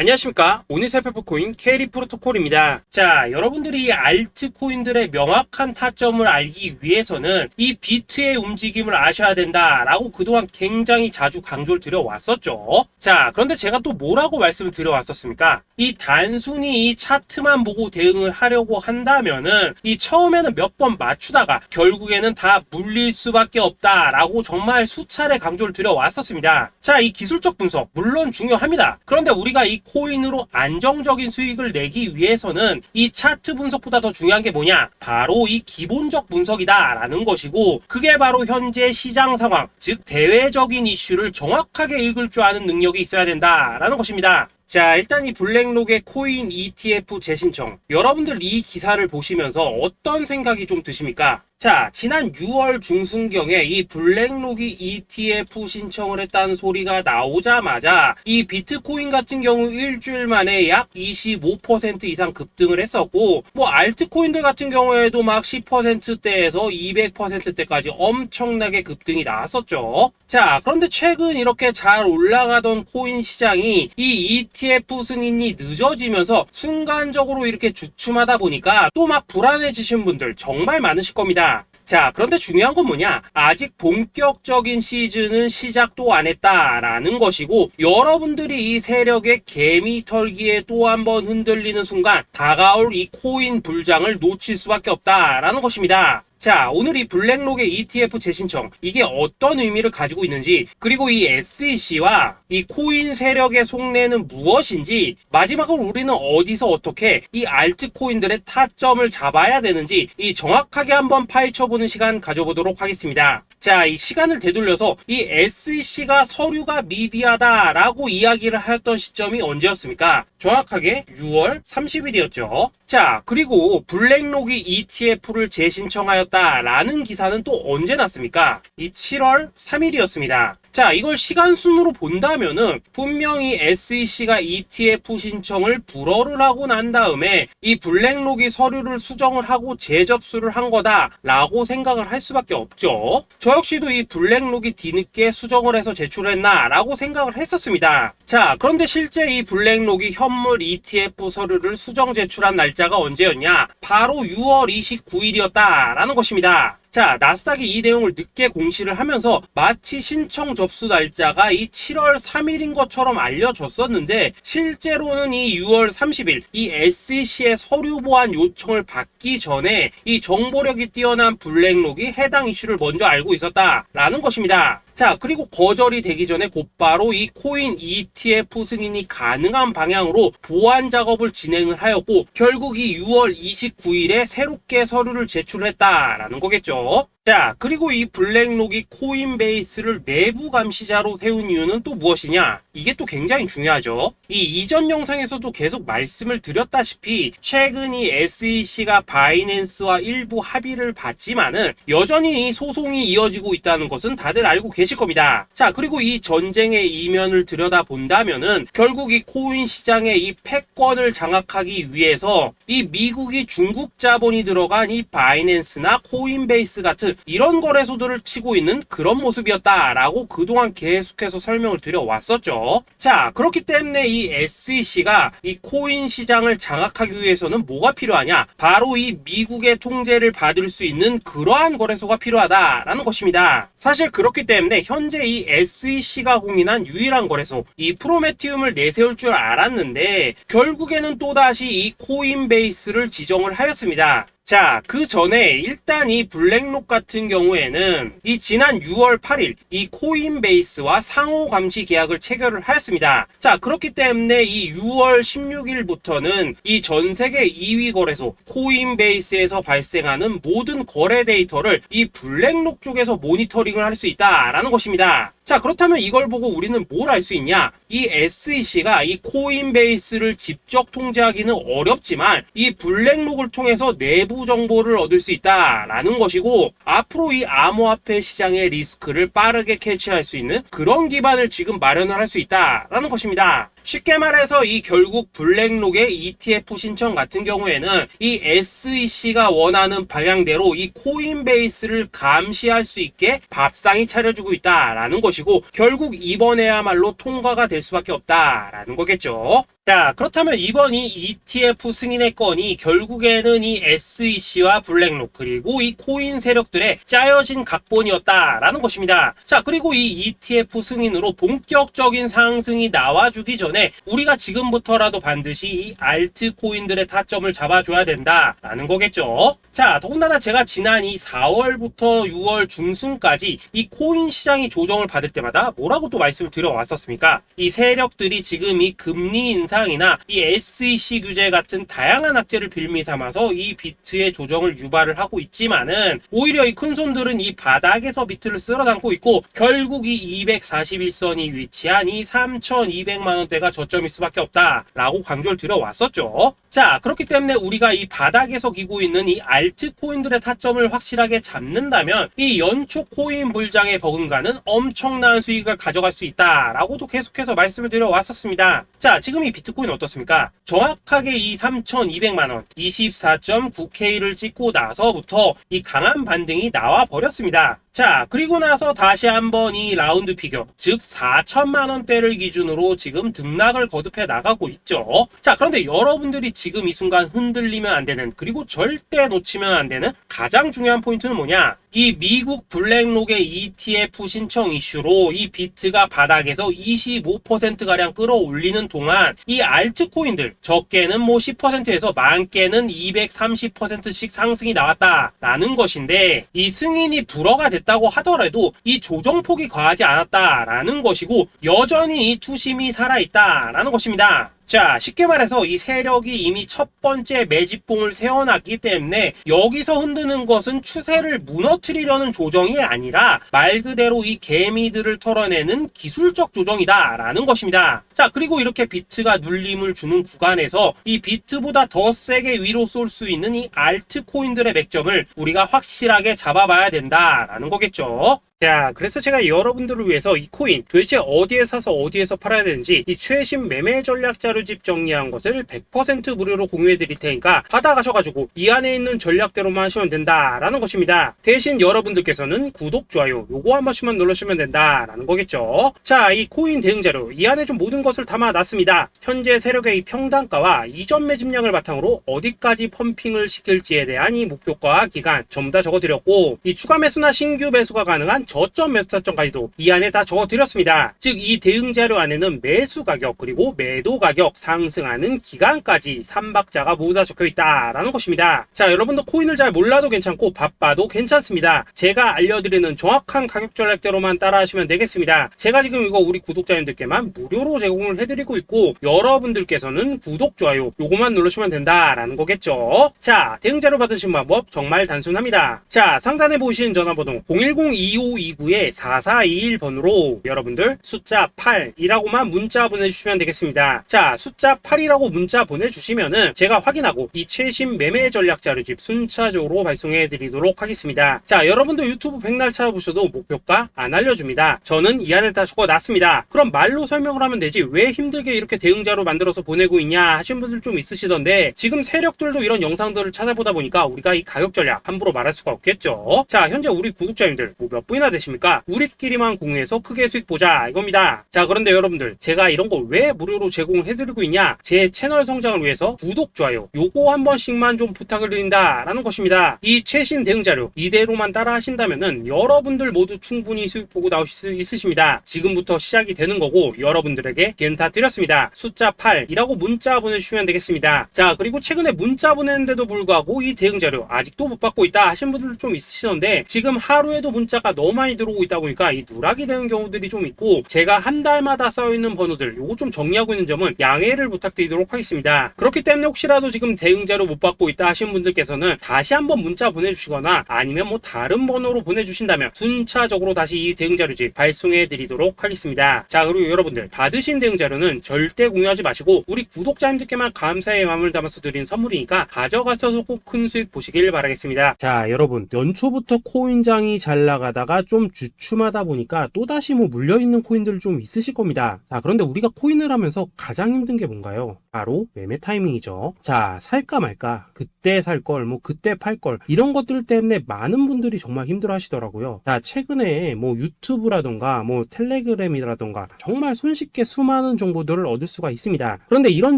안녕하십니까. 오늘 살펴볼 코인 캐리 프로토콜입니다. 자, 여러분들이 알트코인들의 명확한 타점을 알기 위해서는 이 비트의 움직임을 아셔야 된다라고 그동안 굉장히 자주 강조를 드려왔었죠. 자, 그런데 제가 또 뭐라고 말씀을 드려왔었습니까? 이 단순히 이 차트만 보고 대응을 하려고 한다면은 이 처음에는 몇 번 맞추다가 결국에는 다 물릴 수밖에 없다라고 정말 수차례 강조를 드려왔었습니다. 자, 이 기술적 분석 물론 중요합니다. 그런데 우리가 이 코인으로 안정적인 수익을 내기 위해서는 이 차트 분석보다 더 중요한 게 뭐냐? 바로 이 기본적 분석이다 라는 것이고, 그게 바로 현재 시장 상황, 즉 대외적인 이슈를 정확하게 읽을 줄 아는 능력이 있어야 된다라는 것입니다. 자, 일단 이 블랙록의 코인 ETF 재신청, 여러분들 이 기사를 보시면서 어떤 생각이 좀 드십니까? 자, 지난 6월 중순경에 이 블랙록이 ETF 신청을 했다는 소리가 나오자마자 이 비트코인 같은 경우 일주일 만에 약 25% 이상 급등을 했었고, 뭐 알트코인들 같은 경우에도 막 10%대에서 200%대까지 엄청나게 급등이 나왔었죠. 자, 그런데 최근 이렇게 잘 올라가던 코인 시장이 이 ETF 승인이 늦어지면서 순간적으로 이렇게 주춤하다 보니까 또 막 불안해지신 분들 정말 많으실 겁니다. 자, 그런데 중요한 건 뭐냐? 아직 본격적인 시즌은 시작도 안 했다라는 것이고, 여러분들이 이 세력의 개미 털기에 또 한 번 흔들리는 순간 다가올 이 코인 불장을 놓칠 수밖에 없다라는 것입니다. 자, 오늘 이 블랙록의 ETF 재신청, 이게 어떤 의미를 가지고 있는지, 그리고 이 SEC와 이 코인 세력의 속내는 무엇인지, 마지막으로 우리는 어디서 어떻게 이 알트코인들의 타점을 잡아야 되는지 이 정확하게 한번 파헤쳐보는 시간 가져보도록 하겠습니다. 자, 이 시간을 되돌려서 이 SEC가 서류가 미비하다라고 이야기를 하였던 시점이 언제였습니까? 정확하게 6월 30일이었죠. 자, 그리고 블랙록이 ETF를 재신청하였다라는 기사는 또 언제 났습니까? 이 7월 3일이었습니다. 자, 이걸 시간순으로 본다면은 분명히 SEC가 ETF 신청을 불허를 하고 난 다음에 이 블랙록이 서류를 수정을 하고 재접수를 한 거다라고 생각을 할 수밖에 없죠. 저 역시도 이 블랙록이 뒤늦게 수정을 해서 제출했나라고 생각을 했었습니다. 자, 그런데 실제 이 블랙록이 현물 ETF 서류를 수정 제출한 날짜가 언제였냐? 바로 6월 29일이었다라는 것입니다. 자, 나스닥이 이 내용을 늦게 공시를 하면서 마치 신청 접수 날짜가 이 7월 3일인 것처럼 알려졌었는데, 실제로는 이 6월 30일 이 SEC의 서류 보완 요청을 받기 전에 이 정보력이 뛰어난 블랙록이 해당 이슈를 먼저 알고 있었다라는 것입니다. 자, 그리고 거절이 되기 전에 곧바로 이 코인 ETF 승인이 가능한 방향으로 보완 작업을 진행을 하였고, 결국 이 6월 29일에 새롭게 서류를 제출했다라는 거겠죠. 자, 그리고 이 블랙록이 코인베이스를 내부 감시자로 세운 이유는 또 무엇이냐? 이게 또 굉장히 중요하죠. 이 이전 영상에서도 계속 말씀을 드렸다시피 최근 이 SEC가 바이낸스와 일부 합의를 봤지만은 여전히 이 소송이 이어지고 있다는 것은 다들 알고 계실 겁니다. 자, 그리고 이 전쟁의 이면을 들여다본다면은 결국 이 코인 시장의 이 패권을 장악하기 위해서 이 미국이 중국 자본이 들어간 이 바이낸스나 코인베이스 같은 이런 거래소들을 치고 있는 그런 모습이었다라고 그동안 계속해서 설명을 드려왔었죠. 자, 그렇기 때문에 이 SEC가 이 코인 시장을 장악하기 위해서는 뭐가 필요하냐? 바로 이 미국의 통제를 받을 수 있는 그러한 거래소가 필요하다라는 것입니다. 사실 그렇기 때문에 현재 이 SEC가 공인한 유일한 거래소, 이 프로메티움을 내세울 줄 알았는데 결국에는 또다시 이 코인베이스를 지정을 하였습니다. 자, 그 전에 일단 이 블랙록 같은 경우에는 이 지난 6월 8일 이 코인베이스와 상호 감시 계약을 체결을 하였습니다. 자, 그렇기 때문에 이 6월 16일부터는 이 전 세계 2위 거래소 코인베이스에서 발생하는 모든 거래 데이터를 이 블랙록 쪽에서 모니터링을 할 수 있다라는 것입니다. 자, 그렇다면 이걸 보고 우리는 뭘 알 수 있냐? 이 SEC가 이 코인베이스를 직접 통제하기는 어렵지만 이 블랙록을 통해서 내부 정보를 얻을 수 있다라는 것이고, 앞으로 이 암호화폐 시장의 리스크를 빠르게 캐치할 수 있는 그런 기반을 지금 마련을 할 수 있다라는 것입니다. 쉽게 말해서 이 결국 블랙록의 ETF 신청 같은 경우에는 이 SEC가 원하는 방향대로 이 코인베이스를 감시할 수 있게 밥상이 차려주고 있다라는 것이고, 결국 이번에야말로 통과가 될 수밖에 없다라는 거겠죠. 자, 그렇다면 이번 이 ETF 승인의 건이 결국에는 이 SEC와 블랙록 그리고 이 코인 세력들의 짜여진 각본이었다라는 것입니다. 자, 그리고 이 ETF 승인으로 본격적인 상승이 나와주기 전에 우리가 지금부터라도 반드시 이 알트코인들의 타점을 잡아줘야 된다라는 거겠죠. 자, 더군다나 제가 지난 이 4월부터 6월 중순까지 이 코인 시장이 조정을 받을 때마다 뭐라고 또 말씀을 드려왔었습니까? 이 세력들이 지금 이 금리 인상이나 이 SEC 규제 같은 다양한 악재를 빌미 삼아서 이 비트의 조정을 유발을 하고 있지만은 오히려 이 큰손들은 이 바닥에서 비트를 쓸어 담고 있고 결국 이 241선이 위치한 이 3,200만 원대가 저점일 수밖에 없다라고 강조를 드려왔었죠. 자, 그렇기 때문에 우리가 이 바닥에서 기고 있는 이 알트코인들의 타점을 확실하게 잡는다면 이 연초 코인 물장에 버금가는 엄청난 수익을 가져갈 수 있다라고도 계속해서 말씀을 드려왔었습니다. 자, 지금 이 비트코인 어떻습니까? 정확하게 이 3,200만원 24.9K를 찍고 나서부터 이 강한 반등이 나와 버렸습니다. 자, 그리고 나서 다시 한번 이 라운드 피겨, 즉 4천만원대를 기준으로 지금 등락을 거듭해 나가고 있죠. 자, 그런데 여러분들이 지금 이 순간 흔들리면 안 되는, 그리고 절대 놓치면 안 되는 가장 중요한 포인트는 뭐냐? 이 미국 블랙록의 ETF 신청 이슈로 이 비트가 바닥에서 25%가량 끌어올리는 동안 이 알트코인들 적게는 뭐 10%에서 많게는 230%씩 상승이 나왔다라는 것인데, 이 승인이 불허가 됐다고 하더라도 이 조정폭이 과하지 않았다라는 것이고 여전히 이 투심이 살아있다라는 것입니다. 자, 쉽게 말해서 이 세력이 이미 첫 번째 매집봉을 세워놨기 때문에 여기서 흔드는 것은 추세를 무너뜨리려는 조정이 아니라 말 그대로 이 개미들을 털어내는 기술적 조정이다라는 것입니다. 자, 그리고 이렇게 비트가 눌림을 주는 구간에서 이 비트보다 더 세게 위로 쏠 수 있는 이 알트코인들의 맥점을 우리가 확실하게 잡아봐야 된다라는 거겠죠. 자, 그래서 제가 여러분들을 위해서 이 코인 도대체 어디에 사서 어디에서 팔아야 되는지 이 최신 매매 전략 자료집 정리한 것을 100% 무료로 공유해 드릴 테니까 받아가셔가지고 이 안에 있는 전략대로만 하시면 된다라는 것입니다. 대신 여러분들께서는 구독, 좋아요 요거 한 번씩만 눌러주시면 된다라는 거겠죠. 자, 이 코인 대응 자료 이 안에 좀 모든 것을 담아놨습니다. 현재 세력의 이 평단가와 이전 매집량을 바탕으로 어디까지 펌핑을 시킬지에 대한 이 목표가 기간 전부 다 적어드렸고, 이 추가 매수나 신규 매수가 가능한 저점 매수 타점까지도 이 안에 다 적어드렸습니다. 즉 이 대응 자료 안에는 매수 가격 그리고 매도 가격, 상승하는 기간까지 3박자가 모두 다 적혀있다라는 것입니다. 자, 여러분도 코인을 잘 몰라도 괜찮고 바빠도 괜찮습니다. 제가 알려드리는 정확한 가격 전략대로만 따라하시면 되겠습니다. 제가 지금 이거 우리 구독자님들께만 무료로 제공을 해드리고 있고 여러분들께서는 구독, 좋아요 요거만 누르시면 된다라는 거겠죠. 자, 대응 자료 받으신 방법 정말 단순합니다. 자, 상단에 보이시는 전화번호 010-2529-4421번으로 여러분들 숫자 8이라고만 문자 보내주시면 되겠습니다. 자, 숫자 8이라고 문자 보내주시면은 제가 확인하고 이 최신 매매 전략 자료집 순차적으로 발송해 드리도록 하겠습니다. 자, 여러분도 유튜브 백날 찾아보셔도 목표가 안 알려줍니다. 저는 이 안에 다 적어놨습니다. 그럼 말로 설명을 하면 되지 왜 힘들게 이렇게 대응자로 만들어서 보내고 있냐 하신 분들 좀 있으시던데, 지금 세력들도 이런 영상들을 찾아보다 보니까 우리가 이 가격 전략 함부로 말할 수가 없겠죠. 자, 현재 우리 구독자님들 뭐 몇 분이나 되십니까? 우리끼리만 공유해서 크게 수익 보자 이겁니다. 자, 그런데 여러분들 제가 이런 거 왜 무료로 제공해드리고 있냐? 제 채널 성장을 위해서 구독, 좋아요 요거 한 번씩만 좀 부탁을 드린다라는 것입니다. 이 최신 대응 자료 이대로만 따라 하신다면은 여러분들 모두 충분히 수익 보고 나오실 수 있으십니다. 지금부터 시작이 되는 거고 여러분들에게 기회는 다 드렸습니다. 숫자 8이라고 문자 보내주시면 되겠습니다. 자, 그리고 최근에 문자 보냈는데도 불구하고 이 대응 자료 아직도 못 받고 있다 하신 분들도 좀 있으시던데, 지금 하루에도 문자가 너무 많이 들어오고 있다 보니까 이 누락이 되는 경우들이 좀 있고, 제가 한 달마다 써있는 번호들 요거 좀 정리하고 있는 점은 양해를 부탁드리도록 하겠습니다. 그렇기 때문에 혹시라도 지금 대응 자료 못 받고 있다 하신 분들께서는 다시 한번 문자 보내주시거나 아니면 뭐 다른 번호로 보내주신다면 순차적으로 다시 이 대응 자료집 발송해 드리도록 하겠습니다. 자, 그리고 여러분들 받으신 대응 자료는 절대 공유하지 마시고 우리 구독자님들께만 감사의 마음을 담아서 드린 선물이니까 가져가셔서 꼭 큰 수익 보시길 바라겠습니다. 자, 여러분 연초부터 코인장이 잘 나가다가 좀 주춤하다 보니까 또다시 뭐 물려있는 코인들 좀 있으실 겁니다. 자, 그런데 우리가 코인을 하면서 가장 힘든 게 뭔가요? 바로 매매 타이밍이죠. 자, 살까 말까, 그때 살 걸, 뭐 그때 팔 걸, 이런 것들 때문에 많은 분들이 정말 힘들어 하시더라고요. 자, 최근에 뭐 유튜브라던가 뭐 텔레그램이라던가 정말 손쉽게 수많은 정보들을 얻을 수가 있습니다. 그런데 이런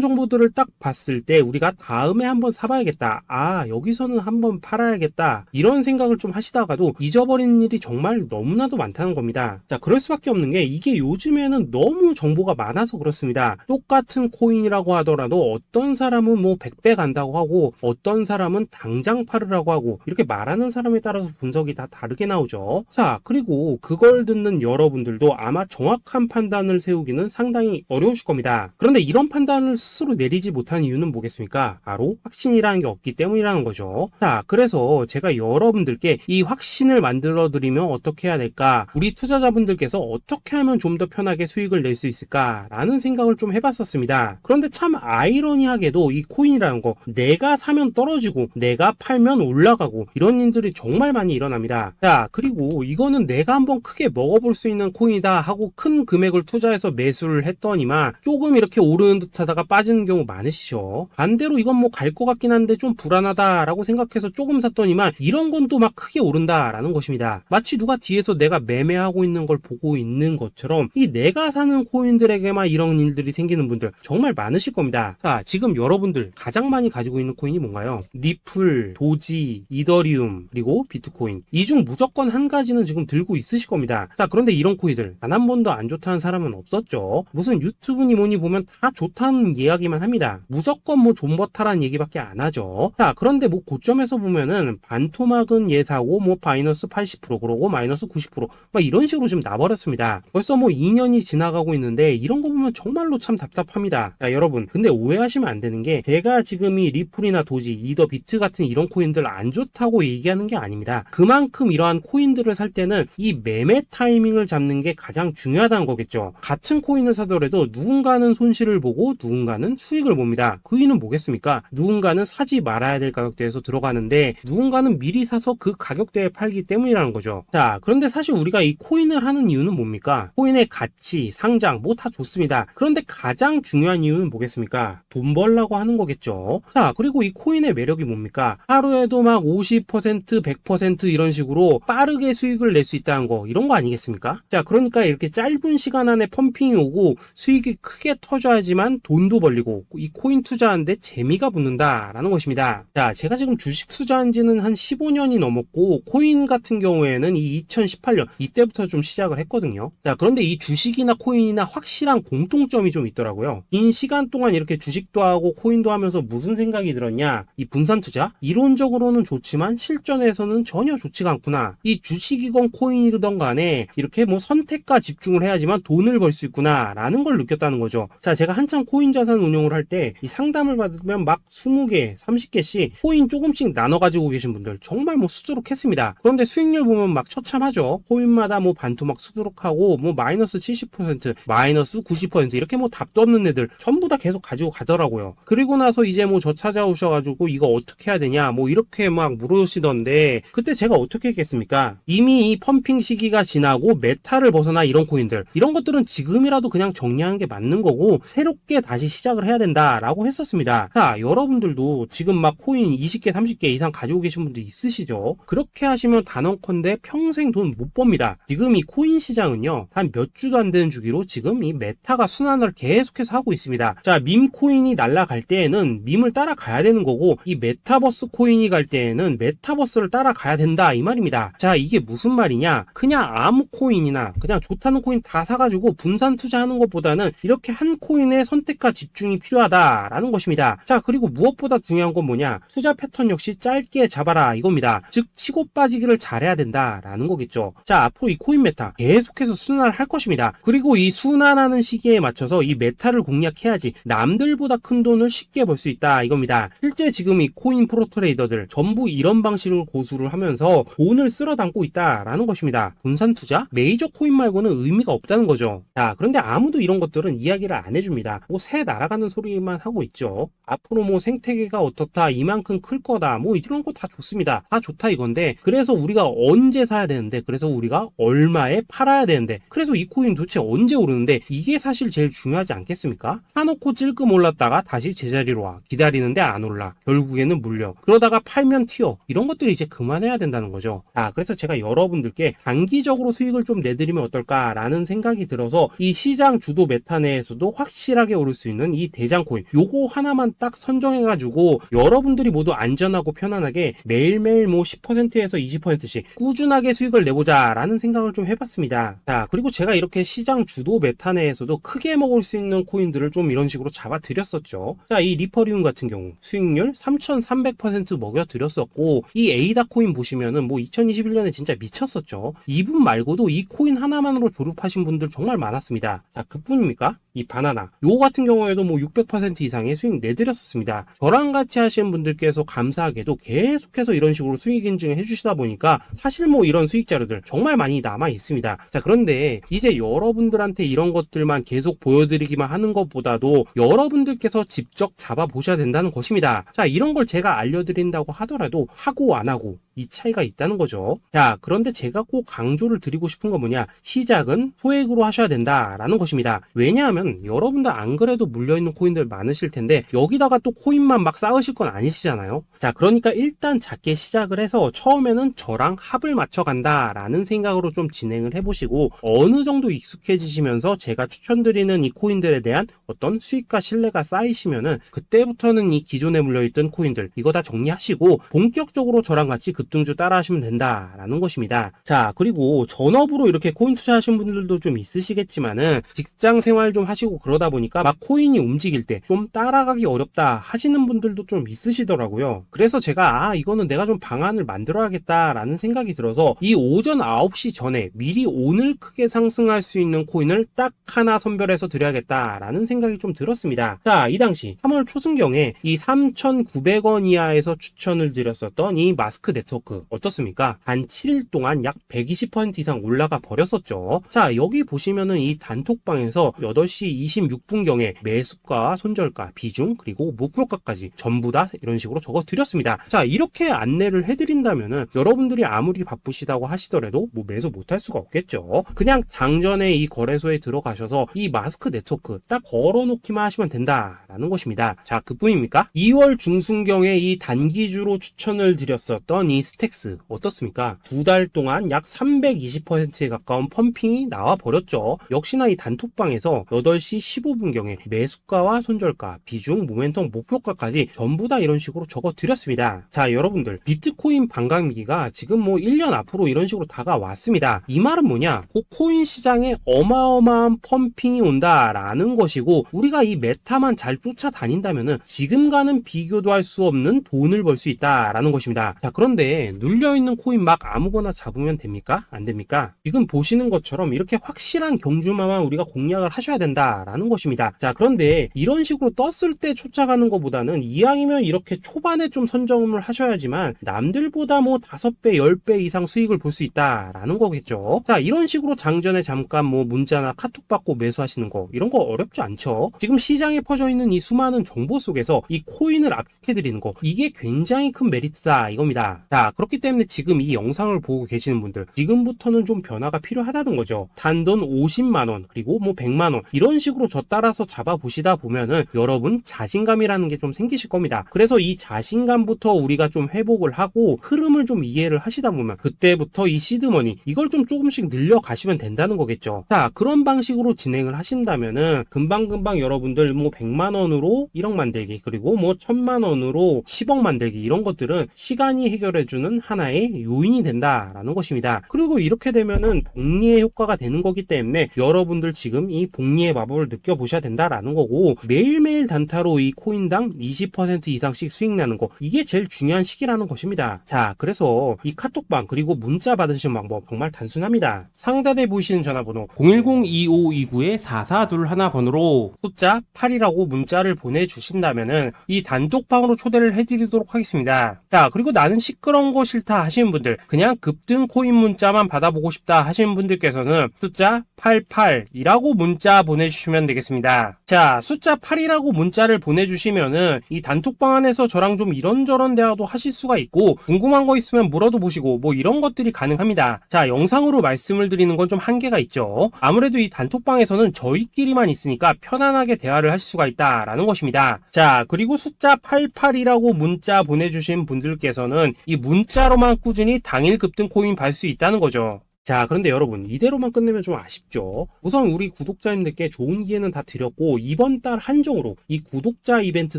정보들을 딱 봤을 때 우리가 다음에 한번 사봐야겠다, 아 여기서는 한번 팔아야겠다, 이런 생각을 좀 하시다가도 잊어버리는 일이 정말 너무나도 많다는 겁니다. 자, 그럴 수밖에 없는 게 이게 요즘에는 너무 정보가 많아서 그렇습니다. 똑같은 코인이라고 하더라도 어떤 사람은 뭐 100배 간다고 하고 어떤 사람은 당장 팔으라고 하고, 이렇게 말하는 사람에 따라서 분석이 다 다르게 나오죠. 자, 그리고 그걸 듣는 여러분들도 아마 정확한 판단을 세우기는 상당히 어려우실 겁니다. 그런데 이런 판단을 스스로 내리지 못한 이유는 뭐겠습니까? 바로 확신이라는 게 없기 때문이라는 거죠. 자, 그래서 제가 여러분들께 이 확신을 만들어 드리면 어떻게 해야 될까, 우리 투자자분들께서 어떻게 하면 좀 더 편하게 수익을 낼 수 있을까 라는 생각을 좀 해봤었습니다. 그런데 참 아이러니하게도 이 코인이라는 거, 내가 사면 떨어지고 내가 팔면 올라가고 이런 일들이 정말 많이 일어납니다. 자, 그리고 이거는 내가 한번 크게 먹어볼 수 있는 코인이다 하고 큰 금액을 투자해서 매수를 했더니만 조금 이렇게 오르는 듯 하다가 빠지는 경우 많으시죠. 반대로 이건 뭐 갈 것 같긴 한데 좀 불안하다라고 생각해서 조금 샀더니만 이런 건 또 막 크게 오른다라는 것입니다. 마치 누가 뒤에서 내가 매매하고 있는 걸 보고 있는 것처럼 이 내가 사는 코인들에게만 이런 일들이 생기는 분들 정말 많으실 겁니다. 자, 지금 여러분들 가장 많이 가지고 있는 코인이 뭔가요? 리플, 도지, 이더리움, 그리고 비트코인. 이 중 무조건 한 가지는 지금 들고 있으실 겁니다. 자, 그런데 이런 코인들 단 한 번도 안 좋다는 사람은 없었죠. 무슨 유튜브니 뭐니 보면 다 좋다는 이야기만 합니다. 무조건 뭐 존버타라는 얘기밖에 안 하죠. 자, 그런데 뭐 고점에서 보면은 반토막은 예사고 뭐 마이너스 80% 그러고 마이너스 90% 막 이런 식으로 지금 나버렸습니다. 벌써 뭐 2년이 지나가고 있는데 이런 거 보면 정말로 참 답답합니다. 자, 여러분, 근데 오해하시면 안 되는 게 제가 지금 이 리플이나 도지, 이더, 비트 같은 이런 코인들 안 좋다고 얘기하는 게 아닙니다. 그만큼 이러한 코인들을 살 때는 이 매매 타이밍을 잡는 게 가장 중요하다는 거겠죠. 같은 코인을 사더라도 누군가는 손실을 보고 누군가는 수익을 봅니다. 그 이유는 뭐겠습니까? 누군가는 사지 말아야 될 가격대에서 들어가는데 누군가는 미리 사서 그 가격대에 팔기 때문이라는 거죠. 자, 그런데 사실 우리가 이 코인을 하는 이유는 뭡니까? 코인의 가치, 상장 뭐 다 좋습니다. 그런데 가장 중요한 이유는 뭐겠습니까? 돈 벌라고 하는 거겠죠. 자, 그리고 이 코인의 매력이 뭡니까? 하루에도 막 50%, 100% 이런 식으로 빠르게 수익을 낼 수 있다는 거, 이런 거 아니겠습니까? 자, 그러니까 이렇게 짧은 시간 안에 펌핑이 오고 수익이 크게 터져야지만 돈도 벌리고 이 코인 투자하는데 재미가 붙는다라는 것입니다. 자, 제가 지금 주식 투자한 지는 한 15년이 넘었고 코인 같은 경우에는 이 2018년 이때부터 좀 시작을 했거든요. 자, 그런데 이 주식이나 코인이나 확실한 공통점이 좀 있더라고요. 긴 시간 동안 이렇게 주식도 하고 코인도 하면서 무슨 생각이 들었냐? 이 분산 투자? 이론적으로는 좋지만 실전에서는 전혀 좋지가 않구나. 이 주식이건 코인이든 간에 이렇게 뭐 선택과 집중을 해야지만 돈을 벌 수 있구나 라는 걸 느꼈다는 거죠. 자, 제가 한참 코인 자산 운용을 할 때 이 상담을 받으면 막 20개, 30개씩 코인 조금씩 나눠 가지고 계신 분들 정말 뭐 수두룩했습니다. 그런데 수익률 보면 막 처참하죠. 코인마다 뭐 반토막 수두룩하고 뭐 마이너스 70%, 마이너스 90% 이렇게 뭐 답도 없는 애들 전부 다 계속 가지고 가더라고요. 그리고 나서 이제 뭐 저 찾아오셔가지고 이거 어떻게 해야 되냐 뭐 이렇게 막 물으시던데 그때 제가 어떻게 했겠습니까? 이미 이 펌핑 시기가 지나고 메타를 벗어나 이런 코인들, 이런 것들은 지금이라도 그냥 정리하는 게 맞는 거고 새롭게 다시 시작을 해야 된다라고 했었습니다. 자, 여러분들도 지금 막 코인 20개, 30개 이상 가지고 계신 분들 있으시죠? 그렇게 하시면 단언컨대 평생 돈 못 법니다. 지금 이 코인 시장은요, 한 몇 주도 안 되는 주기로 지금 이 메타가 순환을 계속해서 하고 있습니다. 자, 밈 코인이 날아갈 때에는 밈을 따라가야 되는 거고 이 메타버스 코인이 갈 때에는 메타버스를 따라가야 된다 이 말입니다. 자, 이게 무슨 말이냐? 그냥 아무 코인이나 그냥 좋다는 코인 다 사가지고 분산 투자하는 것보다는 이렇게 한 코인의 선택과 집중이 필요하다라는 것입니다. 자, 그리고 무엇보다 중요한 건 뭐냐? 투자 패턴 역시 짧게 잡아라 이겁니다. 즉 치고 빠지기를 잘해야 된다라는 거겠죠. 자, 앞으로 이 코인 메타 계속해서 순환을 할 것입니다. 그리고 이 순환하는 시기에 맞춰서 이 메타를 공략해야지 남들보다 큰 돈을 쉽게 벌 수 있다 이겁니다. 실제 지금 이 코인 프로 트레이더들 전부 이런 방식을 고수를 하면서 돈을 쓸어 담고 있다라는 것입니다. 분산 투자? 메이저 코인 말고는 의미가 없다는 거죠. 자, 그런데 아무도 이런 것들은 이야기를 안 해줍니다. 뭐 새 날아가는 소리만 하고 있죠. 앞으로 뭐 생태계가 어떻다, 이만큼 클 거다, 뭐 이런 거 다 좋습니다. 다 좋다 이건데 그래서 우리가 언제 사야 되는 되는데, 그래서 우리가 얼마에 팔아야 되는데, 그래서 이 코인 도대체 언제 오르는데, 이게 사실 제일 중요하지 않겠습니까? 사놓고 찔끔 올랐다가 다시 제자리로 와, 기다리는데 안 올라, 결국에는 물려, 그러다가 팔면 튀어, 이런 것들을 이제 그만해야 된다는 거죠. 그래서 제가 여러분들께 단기적으로 수익을 좀 내드리면 어떨까라는 생각이 들어서 이 시장 주도 메타 내에서도 확실하게 오를 수 있는 이 대장 코인, 요거 하나만 딱 선정해가지고 여러분들이 모두 안전하고 편안하게 매일매일 뭐 10%에서 20%씩 꾸준하게 수익을 내보자 라는 생각을 좀 해봤습니다. 자, 그리고 제가 이렇게 시장 주도 메타 내에서도 크게 먹을 수 있는 코인들을 좀 이런 식으로 잡아드렸었죠. 자, 이 리퍼리움 같은 경우 수익률 3300% 먹여드렸었고, 이 에이다 코인 보시면은 뭐 2021년에 진짜 미쳤었죠. 이분 말고도 이 코인 하나만으로 졸업하신 분들 정말 많았습니다. 자, 그뿐입니까? 이 바나나 요거 같은 경우에도 뭐 600% 이상의 수익 내드렸었습니다. 저랑 같이 하시는 분들께서 감사하게도 계속해서 이런 식으로 수익 인증을 해주시다 보니까 사실 뭐 이런 수익 자료들 정말 많이 남아 있습니다. 자, 그런데 이제 여러분들한테 이런 것들만 계속 보여드리기만 하는 것보다도 여러분들께서 직접 잡아보셔야 된다는 것입니다. 자, 이런 걸 제가 알려드린다고 하더라도 하고 안 하고 이 차이가 있다는 거죠. 자, 그런데 제가 꼭 강조를 드리고 싶은 건 뭐냐, 시작은 소액으로 하셔야 된다라는 것입니다. 왜냐하면 여러분들 안 그래도 물려있는 코인들 많으실 텐데 여기다가 또 코인만 막 쌓으실 건 아니시잖아요. 자, 그러니까 일단 작게 시작을 해서 처음에는 저랑 합을 맞춰 간다라는 생각으로 좀 진행을 해보시고, 어느 정도 익숙해지시면서 제가 추천드리는 이 코인들에 대한 어떤 수익과 신뢰가 쌓이시면은 그때부터는 이 기존에 물려있던 코인들 이거 다 정리하시고 본격적으로 저랑 같이 급등주 따라 하시면 된다라는 것입니다. 자, 그리고 전업으로 이렇게 코인 투자하시는 분들도 좀 있으시겠지만은 직장 생활 좀 하시고 그러다 보니까 막 코인이 움직일 때 좀 따라가기 어렵다 하시는 분들도 좀 있으시더라고요. 그래서 제가 이거는 내가 좀 방안을 만들어야겠다라는 생각이 들어서 이 오전 9시 전에 미리 오늘 크게 상승할 수 있는 코인을 딱 하나 선별해서 드려야겠다라는 생각이 좀 들었습니다. 자, 이 당시 3월 초순경에 이 3,900원 이하에서 추천을 드렸었던 이 마스크 네트워크 어떻습니까? 단 7일 동안 약 120% 이상 올라가 버렸었죠. 자, 여기 보시면은 이 단톡방에서 8시 26분경에 매수가, 손절가, 비중, 그리고 목표가까지 전부 다 이런 식으로 적어 드렸습니다. 자, 이렇게 안내를 해드린다면은 여러분들이 아무리 바쁘시다고 하시더라도 뭐 매수 못할 수가 없겠죠. 그냥 장전에 이 거래소에 들어가셔서 이 마스크 네트워크 딱 걸어놓기만 하시면 된다라는 것입니다. 자, 그뿐입니까? 2월 중순경에 이 단기주로 추천을 드렸었던 이 스택스 어떻습니까? 2달 동안 약 320%에 가까운 펌핑이 나와 버렸죠. 역시나 이 단톡방에서 8시 15분경에 매수가와 손절가, 비중, 모멘텀, 목표가까지 전부 다 이런 식으로 적어 드렸습니다. 자, 여러분들 비트코인 반감기가 지금 뭐 1년 앞으로 이런 식으로 다가왔습니다. 이 말은 뭐냐? 코인 시장에 어마어마한 펌핑이 온다라는 것이고, 우리가 이 메타만 잘 쫓아다닌다면은 지금과는 비교도 할 수 없는 돈을 벌 수 있다라는 것입니다. 자, 그런데 눌려있는 코인 막 아무거나 잡으면 됩니까? 안 됩니까? 지금 보시는 것처럼 이렇게 확실한 경주마만 우리가 공략을 하셔야 된다라는 것입니다. 자, 그런데 이런 식으로 떴을 때 쫓아가는 것보다는 이왕이면 이렇게 초반에 좀 선점을 하셔야지만 남들보다 뭐 5배, 10배 이상 수익을 볼 수 있다라는 거겠죠. 자, 이런 식으로 장전에 잠깐 뭐 문자나 카톡 받고 매수하시는 거 이런 거 어렵지 않죠. 지금 시장에 퍼져 있는 이 수많은 정보 속에서 이 코인을 압축해드리는 거, 이게 굉장히 큰 메리트다 이겁니다. 자, 그렇기 때문에 지금 이 영상을 보고 계시는 분들 지금부터는 좀 변화가 필요하다는 거죠. 단돈 50만원 그리고 뭐 100만원 이런 식으로 저 따라서 잡아보시다 보면은 여러분 자신감이라는 게 좀 생기실 겁니다. 그래서 이 자신감부터 우리가 좀 회복을 하고 흐름을 좀 이해를 하시다 보면 그때부터 이 시드머니 이걸 좀 조금씩 늘려가시면 된다는 거겠죠. 자, 그런 방식으로 진행을 하신다면은 금방금방 여러분들 뭐 100만원으로 1억 만들기 그리고 뭐 1000만원으로 10억 만들기 이런 것들은 시간이 해결해주는 하나의 요인이 된다라는 것입니다. 그리고 이렇게 되면은 복리의 효과가 되는 거기 때문에 여러분들 지금 이 복리의 마법을 느껴보셔야 된다라는 거고, 매일매일 단타로 이 코인당 20% 이상씩 수익 나는 거, 이게 제일 중요한 시기라는 것입니다. 자, 그래서 이 카톡방 그리고 문자 받으시는 방법 정말 단순합니다. 상단에 보이시는 전화번호 010-2529-4421 번호로 숫자 8이라고 문자를 보내주신다면은 이 단톡방으로 초대를 해드리도록 하겠습니다. 자, 그리고 나는 시끄러 그런 거 싫다 하시는 분들, 그냥 급등 코인 문자만 받아보고 싶다 하시는 분들께서는 숫자 88이라고 문자 보내주시면 되겠습니다. 자, 숫자 8이라고 문자를 보내주시면은 이 단톡방 안에서 저랑 좀 이런저런 대화도 하실 수가 있고, 궁금한 거 있으면 물어도 보시고 뭐 이런 것들이 가능합니다. 자, 영상으로 말씀을 드리는 건 좀 한계가 있죠. 아무래도 이 단톡방에서는 저희끼리만 있으니까 편안하게 대화를 하실 수가 있다라는 것입니다. 자, 그리고 숫자 88이라고 문자 보내주신 분들께서는 이 문자로만 꾸준히 당일 급등 코인 받을 수 있다는 거죠. 자, 그런데 여러분, 이대로만 끝내면 좀 아쉽죠. 우선 우리 구독자님들께 좋은 기회는 다 드렸고, 이번 달 한정으로 이 구독자 이벤트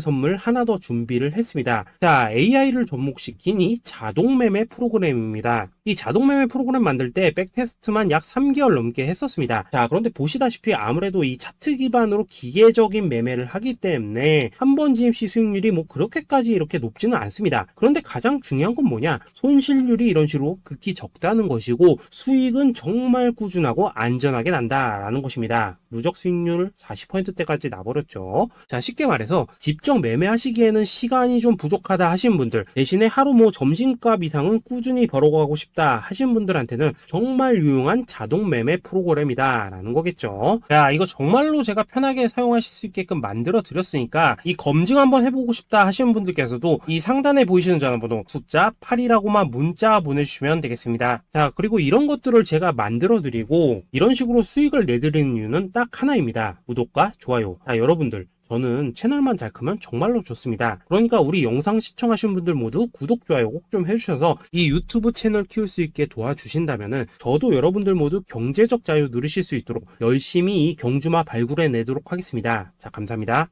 선물 하나 더 준비를 했습니다. 자, AI를 접목시킨 이 자동매매 프로그램입니다. 이 자동매매 프로그램 만들 때 백테스트만 약 3개월 넘게 했었습니다. 자, 그런데 보시다시피 아무래도 이 차트 기반으로 기계적인 매매를 하기 때문에 한 번 진입 시 수익률이 뭐 그렇게까지 이렇게 높지는 않습니다. 그런데 가장 중요한 건 뭐냐? 손실률이 이런 식으로 극히 적다는 것이고, 수익은 정말 꾸준하고 안전하게 난다라는 것입니다. 누적 수익률 40%대까지 나버렸죠. 자, 쉽게 말해서 직접 매매하시기에는 시간이 좀 부족하다 하시는 분들, 대신에 하루 뭐 점심값 이상은 꾸준히 벌어가고 싶다 하시는 분들한테는 정말 유용한 자동 매매 프로그램이다 라는 거겠죠. 자, 이거 정말로 제가 편하게 사용하실 수 있게끔 만들어 드렸으니까 이 검증 한번 해보고 싶다 하시는 분들께서도 이 상단에 보이시는 전화번호 숫자 8이라고만 문자 보내주시면 되겠습니다. 자, 그리고 이런 것들을 제가 만들어 드리고 이런 식으로 수익을 내드리는 이유는 딱 하나입니다. 구독과 좋아요. 자, 여러분들, 저는 채널만 잘 크면 정말로 좋습니다. 그러니까 우리 영상 시청하신 분들 모두 구독, 좋아요 꼭 좀 해주셔서 이 유튜브 채널 키울 수 있게 도와주신다면은 저도 여러분들 모두 경제적 자유 누리실 수 있도록 열심히 이 경주마 발굴해 내도록 하겠습니다. 자, 감사합니다.